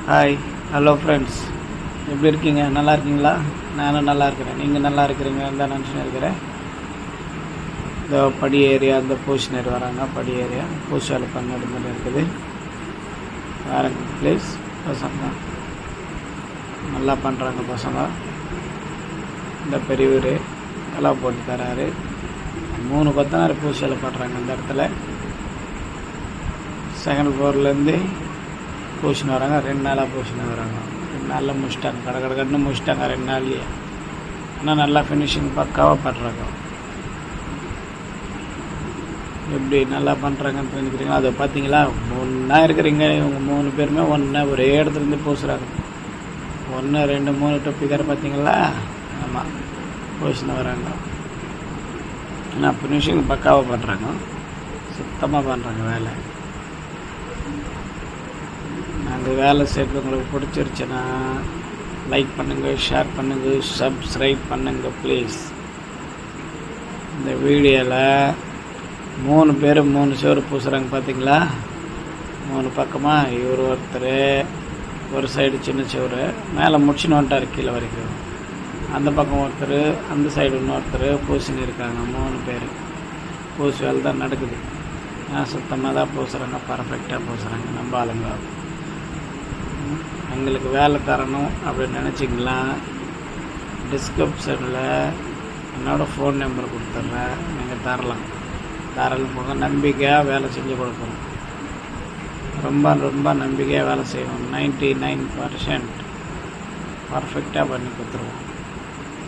Hi, hello friends, எப்படி இருக்கீங்க? நல்லா இருக்கீங்களா? நானும் நல்லா இருக்கிறேன். நீங்கள் நல்லா இருக்கிறீங்கன்னு தான் நினச்சின்னு இருக்கிறேன். இந்த படி ஏரியா, இந்த போஷனர் வராங்க. படி ஏரியா பூசி வேலை பண்ணி இருக்குது. வேறு ப்ளீஸ் பசங்க நல்லா பண்ணுறாங்க. பசங்க இந்த பெரியவர் எல்லாம் போட்டு தராரு. 3 கொத்தனார் பூசி வேலை பண்ணுறாங்க இந்த இடத்துல. செகண்ட் ஃப்ளோர்லேருந்து பூசின்னு வராங்க. 2 நாளாக பூசின்னு வராங்க. 2 நாளில் முடிச்சிட்டாங்க. கடை முடிச்சிட்டாங்க 2 நாள்லேயே. ஆனால் நல்லா ஃபினிஷிங் பக்காவாக பண்ணுறாங்க. எப்படி நல்லா பண்ணுறாங்கன்னு நினைக்கிறீங்களா? அதை பார்த்தீங்களா? ஒன்றா இருக்கிறீங்க இவங்க 3 பேருமே ஒன்றா ஒரே இடத்துலேருந்து பூசுகிறாங்க. 1 2 3 டொப்பிக்கார பார்த்தீங்களா? ஆமாம், பூசின்னு வராங்க. ஆனால் ஃபினிஷிங் பக்காவாக பண்ணுறாங்க. சுத்தமாக பண்ணுறாங்க வேலை. நாங்கள் வேலை செய்கிறது உங்களுக்கு பிடிச்சிருச்சுன்னா லைக் பண்ணுங்கள், ஷேர் பண்ணுங்கள், சப்ஸ்கிரைப் பண்ணுங்கள் ப்ளீஸ். இந்த வீடியோவில் 3 பேர் 3 சுவர் பூசுகிறாங்க பார்த்தீங்களா? 3 பக்கமாக இவர் ஒருத்தர், ஒரு சைடு சின்ன சுவர் மேலே முடிச்சுன்னு வந்துட்டார் கீழே வரைக்கும். அந்த பக்கம் ஒருத்தர், அந்த சைடு இன்னொருத்தர் பூசின்னு இருக்காங்க. 3 பேர் பூசி வேலை தான் நடக்குது. சுத்தமாக தான் பூசுகிறாங்க, பர்ஃபெக்டாக பூசுகிறாங்க. நம்ம ஆளுங்க எங்களுக்கு வேலை தரணும் அப்படின்னு நினச்சிங்களா? டிஸ்கிரிப்ஷனில் என்னோடய ஃபோன் நம்பர் கொடுத்துட்றேன். நீங்கள் தரலாம் போக நம்பிக்கையாக வேலை செஞ்சு கொடுக்கணும். ரொம்ப நம்பிக்கையாக வேலை செய்வோம். 99% பர்ஃபெக்டாக பண்ணி கொடுத்துருவோம்.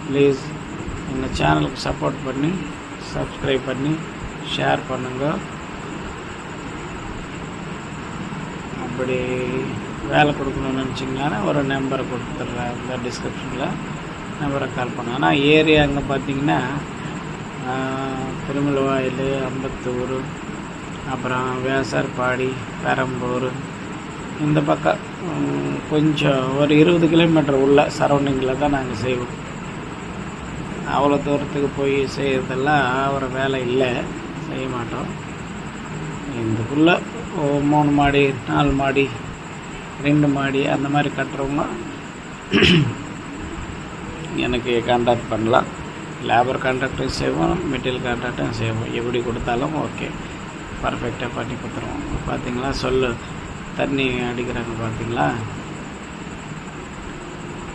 ப்ளீஸ் எங்கள் சேனலுக்கு சப்போர்ட் பண்ணி சப்ஸ்கிரைப் பண்ணி ஷேர் பண்ணுங்க. அப்படி வேலை கொடுக்கணும்னு நினச்சிங்களான்னா ஒரு நம்பரை கொடுத்துட்றேன். இந்த டிஸ்கிரிப்ஷனில் நம்பரை கால் பண்ணுங்க. ஆனால் ஏரியா அங்கே பார்த்தீங்கன்னா திருமலவாயில், அம்பத்தூர், அப்புறம் வேசார்பாடி, பெரம்பூர், இந்த பக்கம் கொஞ்சம் ஒரு 20 கிலோமீட்டர் உள்ள சரௌண்டிங்கில் தான் நாங்கள் செய்வோம். அவ்வளோ தூரத்துக்கு போய் செய்கிறதெல்லாம் ஒரு வேலை இல்லை, செய்ய மாட்டோம். இதுக்குள்ளே 3 மாடி 4 மாடி 2 மாடி அந்த மாதிரி கட்டுறவங்க எனக்கு கான்டாக்ட் பண்ணலாம். லேபர் கான்ட்ராக்டும் செய்வோம், மெட்டீரியல் கான்ட்ராக்டும் செய்வோம். எப்படி கொடுத்தாலும் ஓகே, பர்ஃபெக்டாக பண்ணி கொடுத்துருவோம். பார்த்தீங்களா? தண்ணி அடிக்கிறாங்க பார்த்தீங்களா?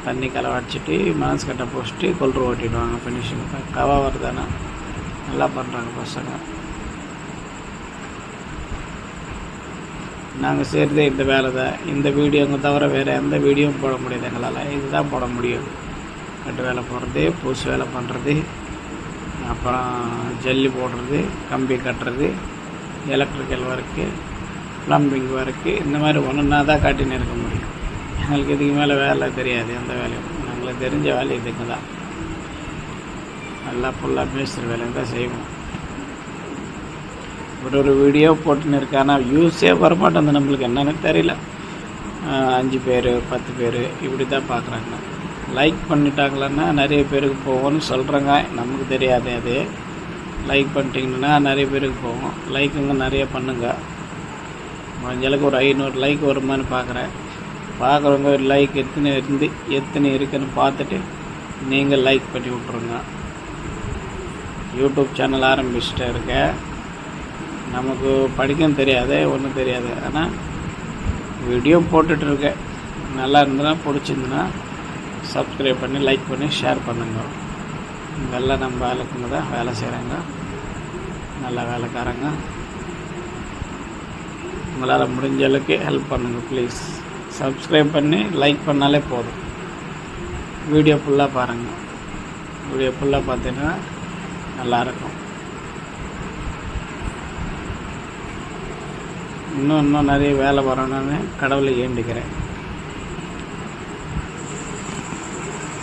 தண்ணி கலவாடிச்சிட்டு மனசு கட்டை போச்சுட்டு கொல்று ஓட்டிடுவாங்க. ஃபினிஷிங் கவா வருதானே நல்லா பண்ணுறாங்க பசங்க. நாங்கள் செய்கிறதே இந்த வேலை தான். இந்த வீடியோங்க தவிர வேறு எந்த வீடியோவும் போட முடியாது எங்களால். இதுதான் போட முடியும். கட்டு வேலை போடுறது, பூசு வேலை பண்ணுறது, அப்புறம் ஜல்லி போடுறது, கம்பி கட்டுறது, எலக்ட்ரிக்கல் ஒர்க்கு, ப்ளம்பிங் ஒர்க்கு, இந்த மாதிரி ஒன்றுனா தான் காட்டின்னு இருக்க முடியும். எங்களுக்கு இதுக்கு மேலே வேலை தெரியாது. எந்த வேலையும் எங்களுக்கு தெரிஞ்ச வேலை இதுக்கு தான். நல்லா ஃபுல்லாக பேசுகிற வேலையை தான் செய்வோம். ஒரு வீடியோ போட்டுன்னு இருக்கு. ஆனால் வியூஸே வரமாட்டேன். நம்மளுக்கு என்னன்னு தெரியல. 5 பேர் 10 பேர் இப்படி தான் பார்க்குறாங்க. லைக் பண்ணிட்டாங்களன்னா நிறைய பேருக்கு போவோம்னு சொல்கிறாங்க. நமக்கு தெரியாது. அது லைக் பண்ணிட்டீங்கன்னா நிறைய பேருக்கு போவோம். லைக்குங்க நிறைய பண்ணுங்க. முடிஞ்சளவுக்கு ஒரு 500 லைக் வருமானு பார்க்குறேன். பார்க்குறவங்க லைக் எத்தனை இருக்குன்னு பார்த்துட்டு நீங்கள் லைக் பண்ணி விட்ருங்க. யூடியூப் சேனல் ஆரம்பிச்சுட்டு இருக்கேன். நமக்கு படிக்கவும் தெரியாது, ஒன்றும் தெரியாது. ஆனால் வீடியோ போட்டுட்ருக்கேன். நல்லா இருந்ததுன்னா, பிடிச்சிருந்துன்னா சப்ஸ்கிரைப் பண்ணி லைக் பண்ணி ஷேர் பண்ணுங்க. இதெல்லாம் நம்ம ஆளுக்குங்க தான் வேலை செய்கிறாங்க. நல்ல வேலைக்காரங்க. உங்களால் முடிஞ்ச அளவுக்கு ஹெல்ப் பண்ணுங்கள் ப்ளீஸ். சப்ஸ்கிரைப் பண்ணி லைக் பண்ணாலே போதும். வீடியோ ஃபுல்லாக பாருங்கள். வீடியோ ஃபுல்லாக பார்த்தீங்கன்னா நல்லாயிருக்கும். இன்னும் நிறைய வேலை வரணும்னு கடவுளை வேண்டிக்கிறேன்.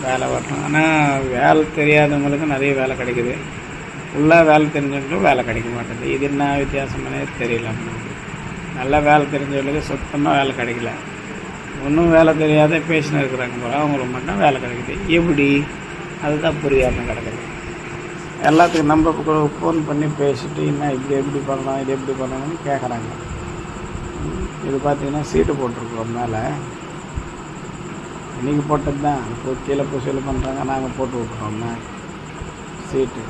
வேலை வரணும். ஆனால் வேலை தெரியாதவங்களுக்கு நிறைய வேலை கிடைக்குது. ஃபுல்லாக வேலை தெரிஞ்சவங்களுக்கும் வேலை கிடைக்க மாட்டேங்குது. இது என்ன வித்தியாசமானே தெரியல. நல்லா வேலை தெரிஞ்சவங்களுக்கு சுத்தமாக வேலை கிடைக்கல. ஒன்றும் வேலை தெரியாத பேசின்னு இருக்கிறாங்க போல, அவங்களுக்கு மட்டும் வேலை கிடைக்குது. எப்படி? அதுதான் புரியாமல் கிடக்குது. எல்லாத்துக்கும் நம்ம ஃபோன் பண்ணி பேசிட்டு இன்னும் எப்படி பண்ணலாம், இது எப்படி பண்ணலாம்னு கேட்குறாங்க. இது பார்த்திங்கன்னா சீட்டு போட்டிருக்கோம் மேலே. இன்றைக்கி போட்டது தான். இப்போ கீழே பூசையில் பண்ணுறாங்க, நாங்கள் போட்டு விட்றோம்னா சீட்டு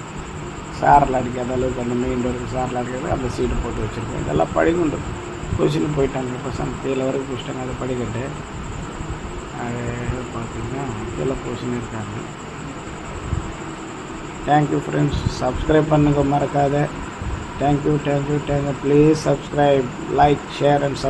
சாரில் அடிக்காத அளவுக்கு அந்த மெயின் டோருக்கு சாரில் அடிக்கிறது அந்த சீட்டு போட்டு வச்சுருக்கோம். இதெல்லாம் படிக்குண்டு பூசின்னு போயிட்டாங்க. பசங்க கீழே வரைக்கும் பூசிட்டாங்க. அதை படிக்கட்டு அது பார்த்திங்கன்னா கீழே பூசின்னு இருக்காங்க. Thank you friends. சப்ஸ்கிரைப் பண்ணுங்க மறக்காத. Thank you. Please subscribe, like, share and